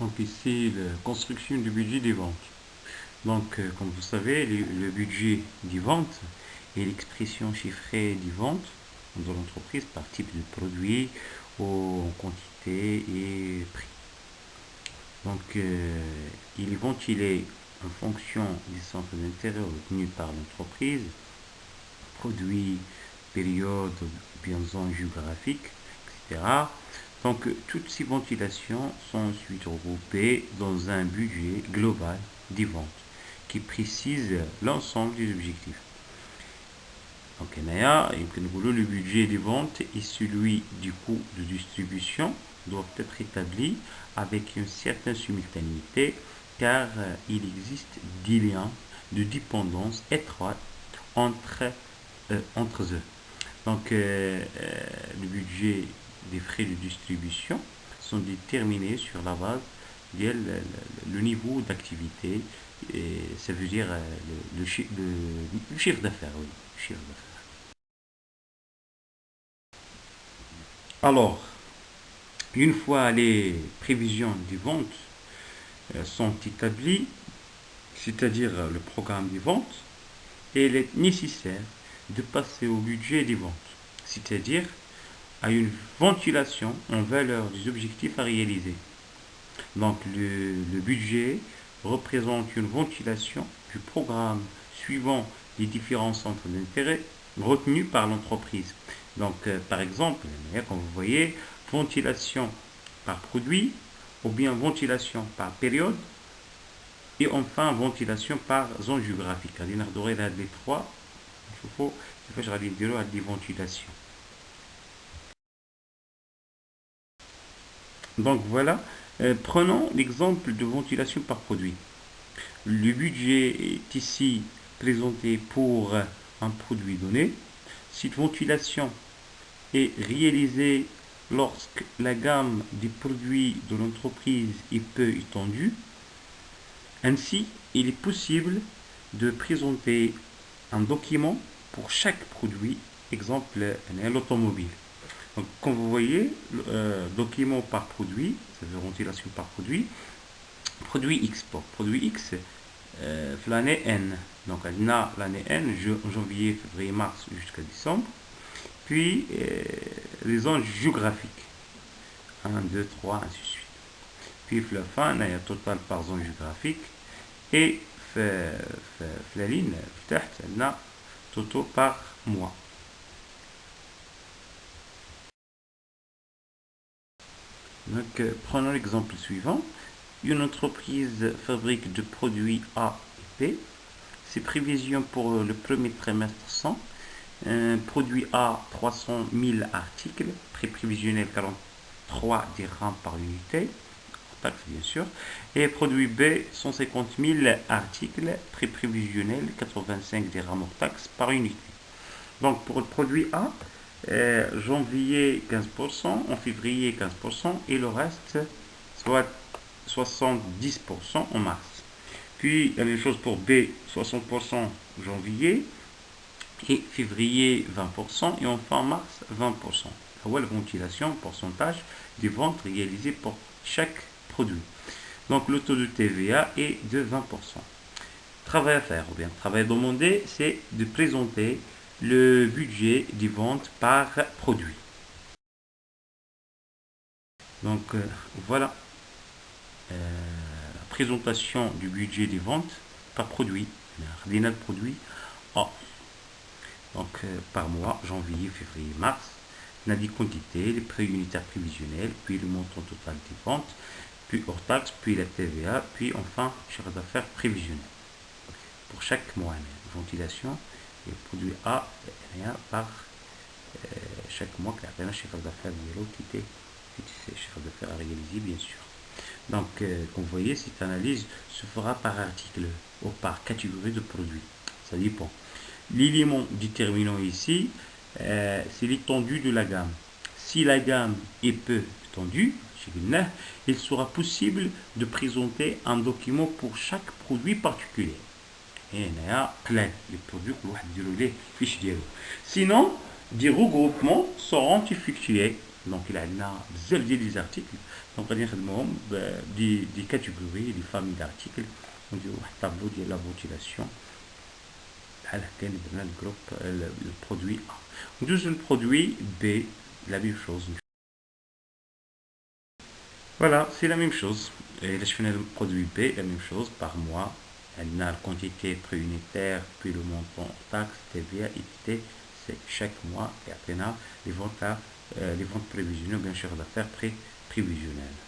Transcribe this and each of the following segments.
Donc ici, la construction du budget des ventes. Donc, comme vous savez, le budget des ventes est l'expression chiffrée des ventes de l'entreprise par type de produit, ou en quantité et prix. Donc, il est ventilé en fonction des centres d'intérêt retenus par l'entreprise, produits, période, bien zone géographique, etc. Donc, toutes ces ventilations sont ensuite regroupées dans un budget global des ventes qui précise l'ensemble des objectifs. Donc, le budget des ventes et celui du coût de distribution doivent être établis avec une certaine simultanéité car il existe des liens de dépendance étroite entre eux. Donc, le budget des frais de distribution sont déterminés sur la base le niveau d'activité, et ça veut dire le chiffre d'affaires, oui, chiffre d'affaires. Alors, une fois les prévisions des ventes sont établies, c'est-à-dire le programme des ventes, il est nécessaire de passer au budget des ventes, c'est-à-dire à une ventilation en valeur des objectifs à réaliser. Donc le budget représente une ventilation du programme suivant les différents centres d'intérêt retenus par l'entreprise. Donc par exemple, comme vous voyez, ventilation par produit ou bien ventilation par période et enfin ventilation par zone géographique. Il y a les trois, il faut des ventilations. Donc voilà, prenons l'exemple de ventilation par produit. Le budget est ici présenté pour un produit donné. Cette ventilation est réalisée lorsque la gamme des produits de l'entreprise est peu étendue. Ainsi, il est possible de présenter un document pour chaque produit, exemple l'automobile. Donc, comme vous voyez, document par produit, c'est-à-dire ventilation par produit, produit X pour produit X, l'année N. Donc, on a l'année N, janvier, février, mars jusqu'à décembre. Puis, les zones géographiques. 1, 2, 3, ainsi de suite. Puis, la fin, il y a total par zone géographique. Et la ligne, on a total par mois. Donc, prenons l'exemple suivant. Une entreprise fabrique de produits A et B. Ses prévisions pour le premier trimestre sont produit A 300 000 articles, prix prévisionnel 43 dirhams par unité, taxe bien sûr, et produit B 150 000 articles, prix prévisionnel 85 dirhams hors taxe par unité. Donc pour le produit A, janvier 15%, en février 15% et le reste, soit 70% en mars. Puis la même chose pour B, 60% janvier et février 20% et enfin mars 20%. La ventilation, pourcentage des ventes réalisées pour chaque produit. Donc le taux de TVA est de 20%. Travail à faire, ou bien travail demandé, c'est de présenter le budget des ventes par produit. Donc voilà la présentation du budget des ventes par produit. Le produit A. Donc par mois, janvier, février, mars. On a des quantités, les prix unitaires prévisionnels, puis le montant total des ventes, puis hors taxe, puis la TVA, puis enfin chiffre d'affaires prévisionnel. Pour chaque mois, ventilation et produit A par chaque mois, qui a un chiffre d'affaires de l'autre chiffre d'affaires à réaliser, bien sûr. Donc, comme vous voyez, cette analyse se fera par article ou par catégorie de produits. Ça dépend. L'élément déterminant ici, c'est l'étendue de la gamme. Si la gamme est peu étendue, il sera possible de présenter un document pour chaque produit particulier. هنا plein les produits que vous fiche. Sinon, des regroupements seront effectués. Donc il y a des articles. Donc on a des catégories, des familles d'articles. On dit un tableau de la ventilation à laquelle le groupe le produit A. On dit le produit B, la même chose. Voilà, c'est la même chose. Et je fais le produit B, la même chose par mois. On a la quantité préunitaire, puis le montant taxe, TVA, ITT, c'est chaque mois. Et après, on a les ventes prévisionnelles, bien sûr, d'affaires prévisionnelles.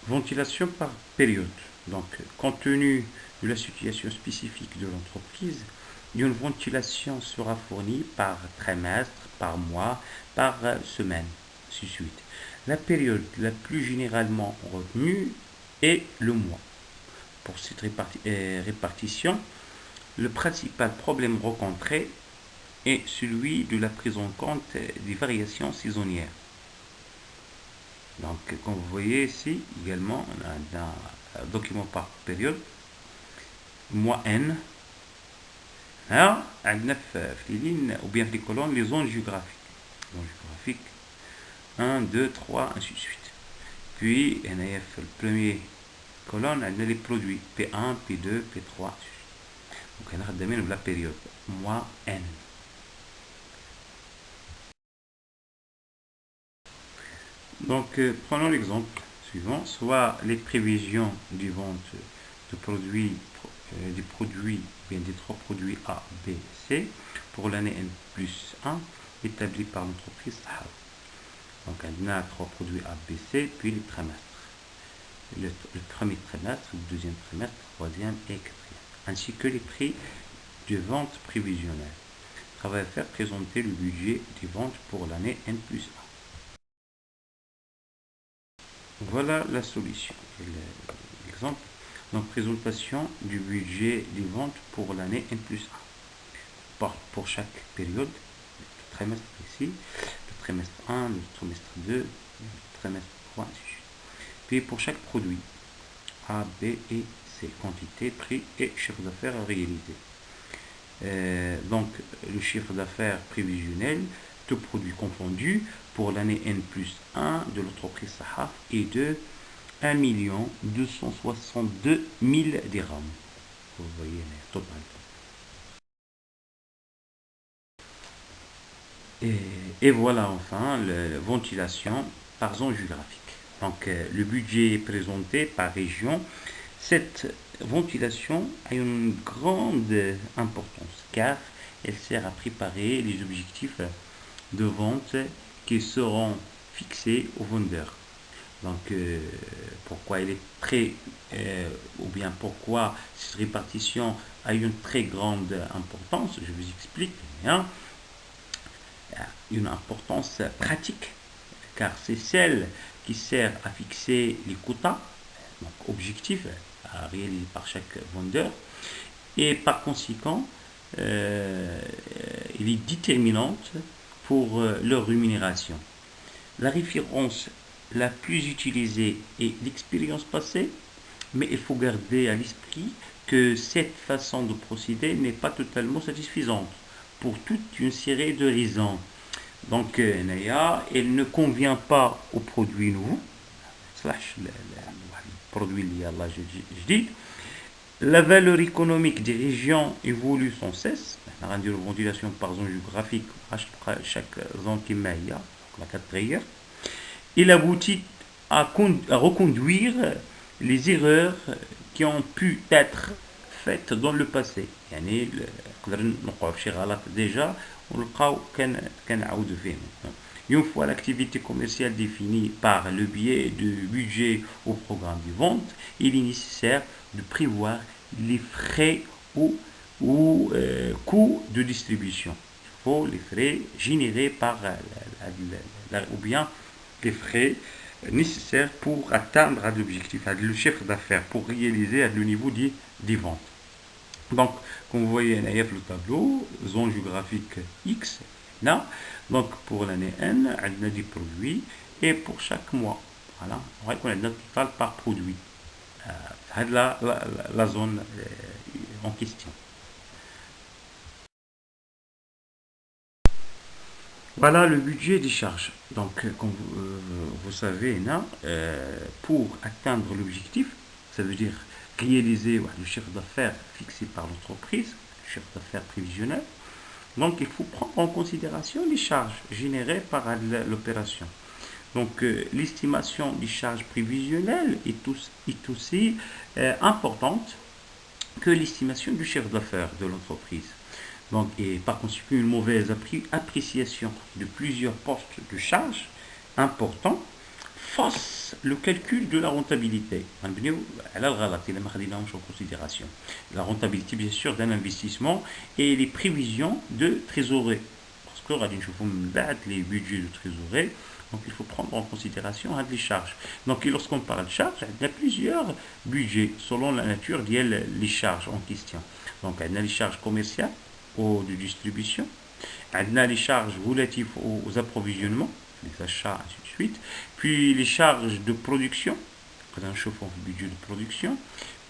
Ventilation par période. Donc, compte tenu de la situation spécifique de l'entreprise, une ventilation sera fournie par trimestre, par mois, par semaine, ainsi de suite. La période la plus généralement retenue est le mois. Pour cette répartition, le principal problème rencontré est celui de la prise en compte des variations saisonnières. Donc, comme vous voyez ici, également, on a un document par période, mois N. Là, on a les lignes, ou bien les colonnes, les zones géographiques. Zones géographiques, 1, 2, 3, ainsi de suite. Puis, on a le premier colonne, on a les produits, P1, P2, P3, ainsi de suite. Donc, on a la période, mois N. Donc, prenons l'exemple suivant, soit les prévisions du vente de produits, bien des trois produits A, B, C pour l'année N plus 1 établie par l'entreprise A. Donc, on a trois produits A, B, C, puis les trimestres. Le premier trimestre, le deuxième trimestre, troisième et quatrième, ainsi que les prix de vente prévisionnels. Travail à faire, présenter le budget des ventes pour l'année N plus 1. Voilà la solution. L'exemple. Donc, présentation du budget des ventes pour l'année N plus 1. Pour chaque période, le trimestre ici, le trimestre 1, le trimestre 2, le trimestre 3, ainsi de suite. Puis pour chaque produit, A, B et C, quantité, prix et chiffre d'affaires à réaliser. Donc, le chiffre d'affaires prévisionnel, tout produit confondu, pour l'année N plus 1 de l'entreprise Sahaf est de 1 262 000 dirhams. Vous voyez, total. Et voilà enfin la ventilation par zone géographique. Donc, le budget est présenté par région. Cette ventilation a une grande importance car elle sert à préparer les objectifs de vente qui seront fixés aux vendeurs. Donc, pourquoi elle est ou bien pourquoi cette répartition a une très grande importance, je vous explique. Hein, une importance pratique, car c'est celle qui sert à fixer les quotas, donc objectifs à réaliser par chaque vendeur, et par conséquent, elle est déterminante pour leur rémunération. La référence la plus utilisée est l'expérience passée, mais il faut garder à l'esprit que cette façon de procéder n'est pas totalement satisfaisante pour toute une série de raisons. Donc, elle ne convient pas aux produits nouveaux, produit la valeur économique des régions évolue sans cesse. La ventilation par zone géographique, chaque zone qui met, la quatrième. Il aboutit à reconduire les erreurs qui ont pu être faites dans le passé. يعني نقعوا في شي غلط déjà ونلقاو كنعاودوا فيه. Une fois l'activité commerciale définie par le biais du budget au programme de vente, il est nécessaire de prévoir les frais ou coûts de distribution. Il faut les frais générés par ou bien les frais nécessaires pour atteindre l'objectif, le chiffre d'affaires, pour réaliser le niveau des ventes. Donc, comme vous voyez, on a le tableau, zone géographique X, là. Donc, pour l'année N, on a des produits, et pour chaque mois, voilà, on voit qu'on a le total par produit. La zone en question. Voilà le budget des charges. Donc, comme vous savez, là, pour atteindre l'objectif, ça veut dire réaliser le chiffre d'affaires fixé par l'entreprise, le chiffre d'affaires prévisionnel. Donc, il faut prendre en considération les charges générées par l'opération. Donc, l'estimation des charges prévisionnelles est aussi importante que l'estimation du chiffre d'affaires de l'entreprise. Donc, et par conséquent, une mauvaise appréciation de plusieurs postes de charges importants fausse le calcul de la rentabilité. Elle a en considération la rentabilité, bien sûr, d'un investissement et les prévisions de trésorerie. Parce que les budgets de trésorerie, donc il faut prendre en considération les charges. Donc, lorsqu'on parle de charges, il y a plusieurs budgets selon la nature des charges en question. Donc, il y a les charges commerciales ou de distribution. On a les charges relatives aux approvisionnements, les achats, ainsi de suite. Puis les charges de production, un chauffant le budget de production.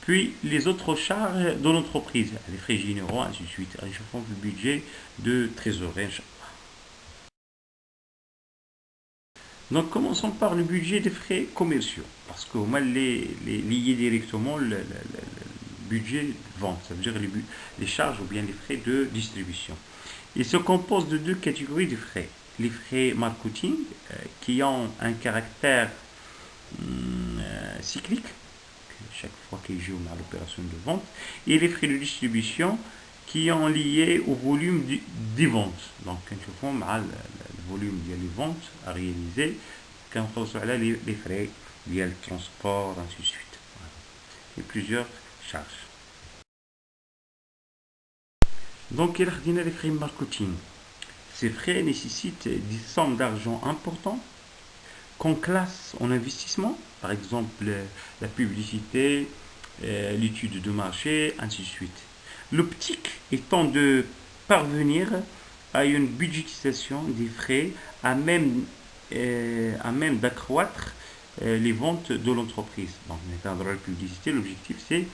Puis les autres charges de l'entreprise, les frais généraux, ainsi de suite. Un chauffant le budget de trésorerie. Donc commençons par le budget des frais commerciaux, parce qu'au moins lié directement le budget de vente, ça veut dire les charges ou bien les frais de distribution. Il se compose de deux catégories de frais. Les frais marketing qui ont un caractère cyclique, chaque fois qu'ils jouent à l'opération de vente, et les frais de distribution qui sont liés au volume des ventes. Donc, quand je fais le volume des ventes à réaliser, quand on reçoit les frais liés au transport, ainsi de suite. Voilà. Et plusieurs charges. Donc, il y a les frais marketing. Ces frais nécessitent des sommes d'argent importantes qu'on classe en investissement, par exemple la publicité, l'étude de marché, ainsi de suite. L'optique étant de parvenir à une budgétisation des frais à même d'accroître les ventes de l'entreprise. Donc, dans la publicité, l'objectif c'est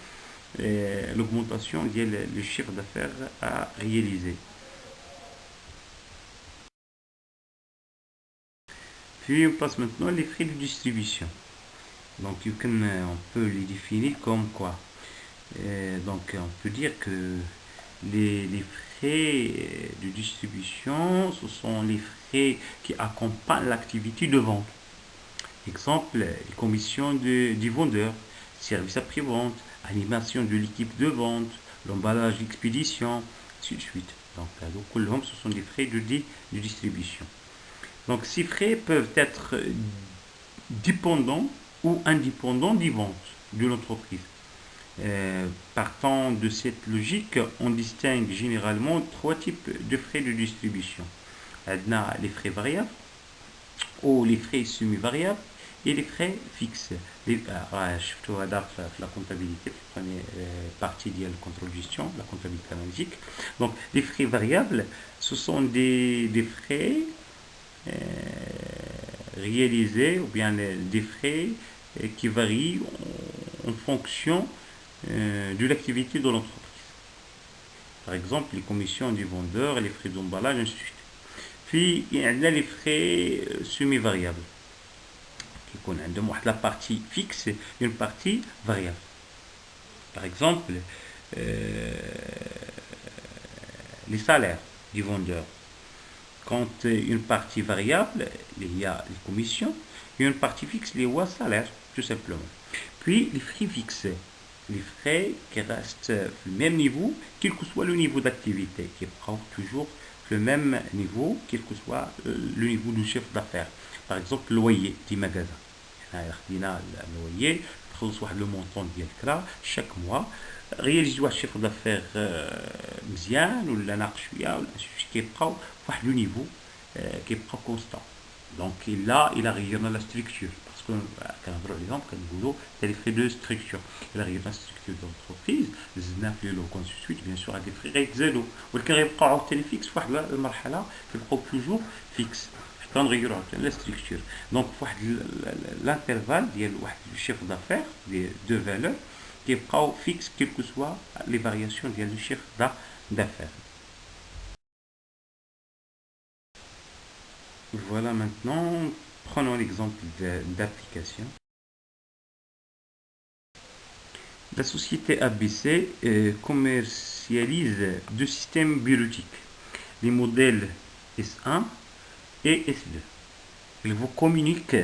l'augmentation du chiffre d'affaires à réaliser. Puis on passe maintenant les frais de distribution. Donc on peut les définir comme quoi. Donc on peut dire que les frais de distribution, ce sont les frais qui accompagnent l'activité de vente. Exemple, les commissions du vendeur, services après-vente, animation de l'équipe de vente, l'emballage d'expédition, ainsi de suite. Donc, ce sont des frais de distribution. Donc, ces frais peuvent être dépendants ou indépendants des ventes de l'entreprise. Partant de cette logique, on distingue généralement trois types de frais de distribution. On a les frais variables ou les frais semi-variables et les frais fixes. La comptabilité, la première partie de la contrôle gestion, la comptabilité analytique. Donc, les frais variables, ce sont des frais réalisés ou bien des frais qui varient en fonction de l'activité de l'entreprise. Par exemple, les commissions du vendeur, les frais d'emballage, ainsi de suite. Puis, il y a les frais semi-variables. On a la partie fixe et une partie variable. Par exemple, les salaires du vendeur. Quand une partie variable, il y a les commissions, et une partie fixe, les salaires, tout simplement. Puis, les frais fixes. Les frais qui restent au même niveau, quel que soit le niveau d'activité, qui prend toujours le même niveau, quel que soit le niveau du chiffre d'affaires. Par exemple, le loyer du magasin. خدينا اللويي نخلص واحد لو مونطون ديال الكرا شاك موا رياليزيو واحد الشيفر دافير مزيان ولا ناقص شويه ولا كيبقاو فواحد لو نيفو كيبقاو كونستون دونك الا غيرنا لا ستركتور باسكو كنهضروا عليهم كنقولوا لي فري دو ستركتور الا غيرنا لا ستركتور دو لونتربريز زدنا في لي لو كون سويت بيان سور هاد لي فري غيتزادوا ولكن غيبقاو عاوتاني فيكس فواحد المرحله كيبقاو توجور فيكس كنغيروا لا ستركتور دونك فواحد l'intervalle ديال واحد الشيفر دافير ديال دو فالور كيبقاو فيكس كيلكو سوا لي فارياسيون ديال لو شيفر دافير. Voilà, maintenant, prenons l'exemple d'application. La société ABC commercialise deux systèmes bureautiques, les modèles S1 et S2. Il vous communique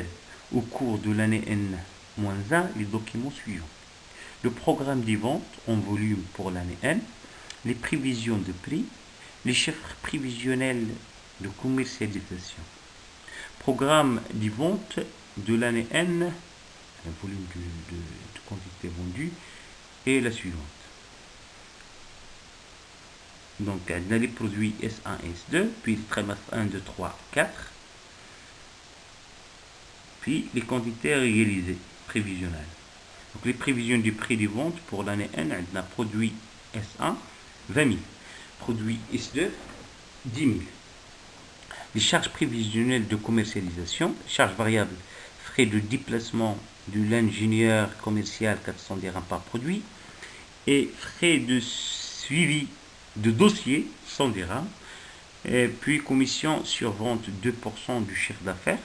au cours de l'année N-1 les documents suivants. Le programme des ventes en volume pour l'année N, les prévisions de prix, les chiffres prévisionnels de commercialisation. Programme des ventes de l'année N, le volume de quantité vendue, et la suivante. Donc, on a les produits S1 et S2, puis le trimestre 1, 2, 3, 4, puis les quantités réalisées, prévisionnelles. Donc, les prévisions du prix des ventes pour l'année N, on a produit S1, 20 000. Produit S2, 10 000. Les charges prévisionnelles de commercialisation, charges variables, frais de déplacement de l'ingénieur commercial 400 dirhams par produit, et frais de suivi de dossier 100 dirhams, et puis commission sur vente 2% du chiffre d'affaires.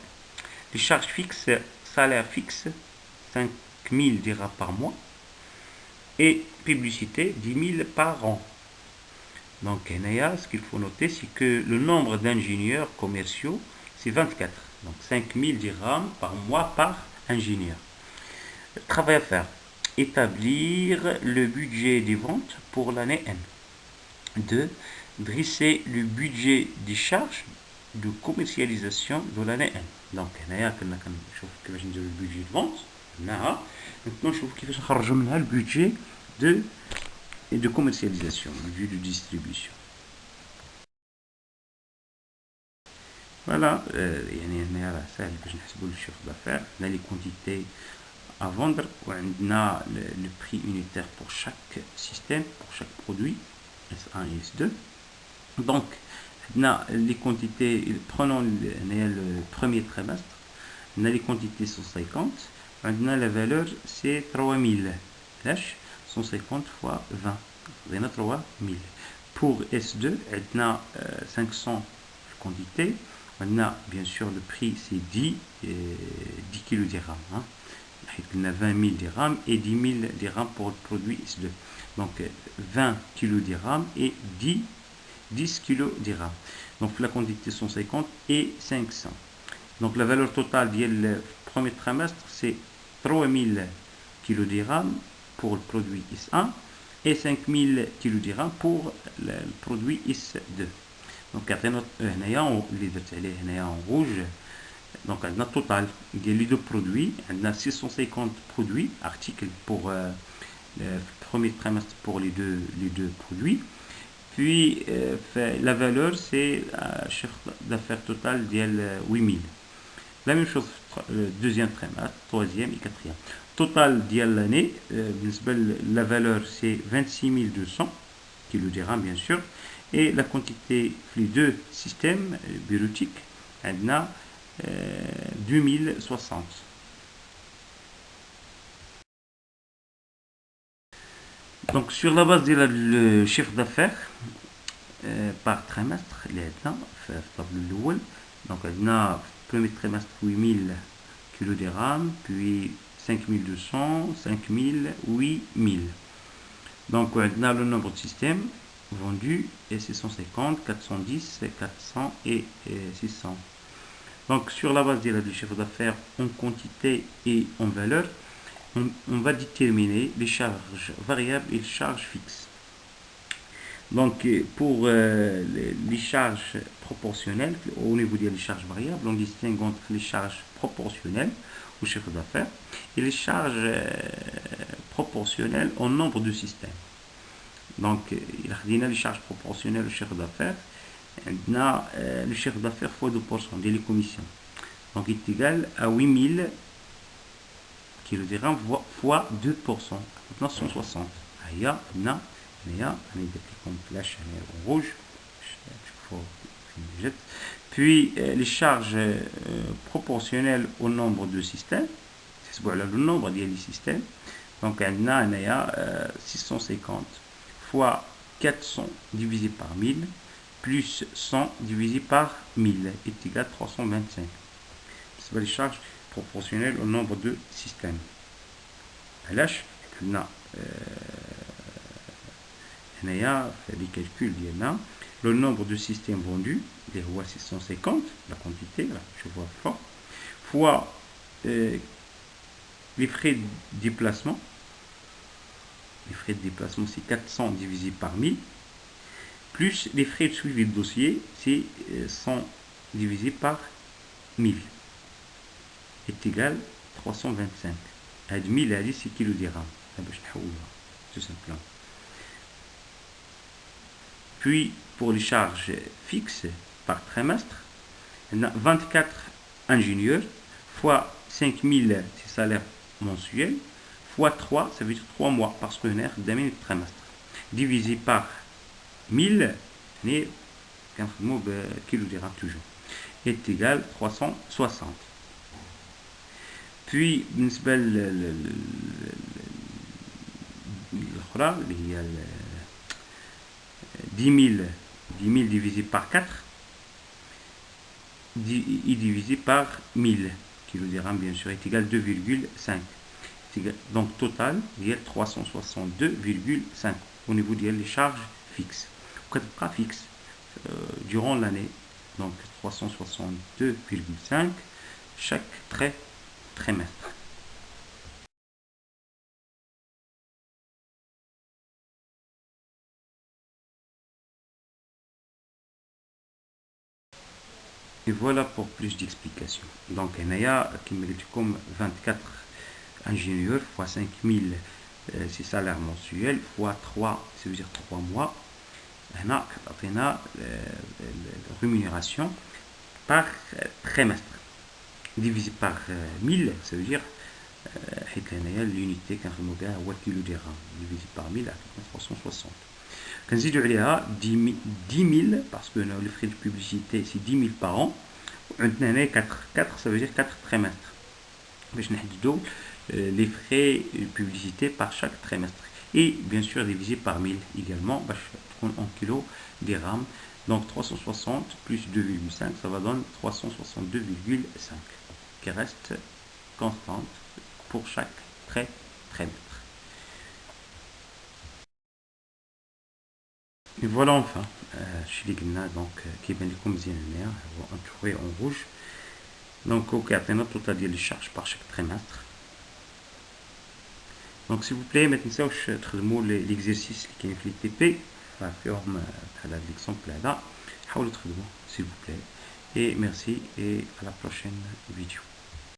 Les charges fixes, salaire fixe 5 000 dirhams par mois et publicité 10 000 par an. Donc, ce qu'il faut noter, c'est que le nombre d'ingénieurs commerciaux, c'est 24. Donc, 5 000 dirhams par mois par ingénieur. Travail à faire. Établir le budget des ventes pour l'année N. 2. Dresser le budget des charges de commercialisation de l'année N. Donc, هنايا كنا كنشوف كيفاش نديرو البودجي de vente. هناها maintenant نشوف كيفاش نخرجوا منها البودجي de commercialisation, le budget de distribution. Voilà, يعني هنا راه ساهل باش نحسبوا الشيفر d'affaires. On a les quantités à vendre, on a le prix unitaire pour chaque système, pour chaque produit, S1 et S2. Donc, on a les quantités, prenons le premier trimestre, on a les quantités 150, on a la valeur c'est 3000. 150 fois 20, on a 3000. Pour S2, on a 500 quantités. On a bien sûr le prix, c'est 10 kg dirhams. Hein. On a 20 000 dirhams et 10 000 dirhams pour le produit S2. Donc 20 kg dirhams et 10 kg dirhams. Donc la quantité 150 et 500. Donc la valeur totale du premier trimestre, c'est 3000 kg dirhams pour le produit S1 et 5000 kg dirhams pour le produit S2. Donc, en rouge, donc on a total les deux produits, on a 650 produits, articles pour le premier trimestre pour les deux produits. Puis la valeur, c'est un chiffre d'affaires total de 8000. La même chose, deuxième trimestre, troisième et quatrième. Total de l'année, la valeur c'est 26 200 kg dirhams bien sûr. Et la quantité, les deux systèmes bureautiques, on a 2060. Donc sur la base du chiffre d'affaires par trimestre, il est là, donc on a premier trimestre 8000 kg dirhams, puis 5200, 5000, 8000. Donc on a le nombre de systèmes vendus et c'est 150, 410, 400 et 600. Donc sur la base du chiffre d'affaires en quantité et en valeur, on va déterminer les charges variables et les charges fixes. Donc pour les charges proportionnelles, au niveau des charges variables, on distingue entre les charges proportionnelles au chiffre d'affaires et les charges proportionnelles au nombre de systèmes. Donc, il a les charges proportionnelles au chiffre d'affaires. On a le chiffre d'affaires fois 2% des commissions. Donc, il est égal à 8000 kg dirhams fois 2%. Maintenant, 160. Il y a comme flèche en rouge. Puis, les charges proportionnelles au nombre de systèmes. C'est le nombre des systèmes. Donc, on a 650 fois 400 divisé par 1000, plus 100 divisé par 1000 est égal à 325. C'est les charges proportionnelles au nombre de systèmes. علاش قلنا هنايا في les calculs ديالنا le nombre de systèmes vendus اللي هو 650 la quantité là je vois fort fois les frais de déplacement. Les frais de déplacement c'est 400 divisé par 1000 plus les frais de suivi de dossier c'est 100 divisé par 1000 est égal à 325. هاد 1000 هادي c'est كيلو درهم باش نحولها tout simplement. Puis pour les charges fixes par trimestre, on a 24 ingénieurs fois 5000 c'est salaire mensuel fois 3 ça veut dire 3 mois parce qu'on a d'un trimestre divisé par 1000 mais kilo dirham toujours est égal à 360. Puis بالنسبة الأخرى اللي هي 10 000 divisé par 4 et divisé par 1000 kilo dirham bien sûr est égal à 2,5. Donc total il y a 362,5 au niveau des charges fixes. Pas fixe durant l'année, donc 362,5 chaque trimestre. Et voilà pour plus d'explications. Donc il y a comme 24 ingénieurs fois 5000 c'est salaire mensuel fois 3 ça veut dire 3 mois. On a la rémunération par trimestre divisé par 1000 ça veut dire l'unité كنخدموا بها هو كيلو درهم divisé par 1000 360. كنزيدوا عليها 10 000 parce que les frais de publicité c'est 10 000 par an. عندنا هنا 4 ça veut dire 4 trimestres باش نحددوا les frais de publicité par chaque trimestre et bien sûr divisé par 1000 également باش تكون en kilo dirham. Donc 360 plus 2,5 ça va donner 362,5 qui reste constante pour chaque trimestre. Et voilà enfin chez les قلنا donc كيبان لكم مزيان هنا هو انتوري en rouge. Donc كيعطينا التوتال ديال les charges par chaque trimestre. Donc s'il vous plaît ما تنساوش تخدموا l'exercice اللي كاين في لي تي بي فيهم بحال هذا l'exemple هذا حاولوا تخدموه s'il vous plaît et merci et à la prochaine vidéo.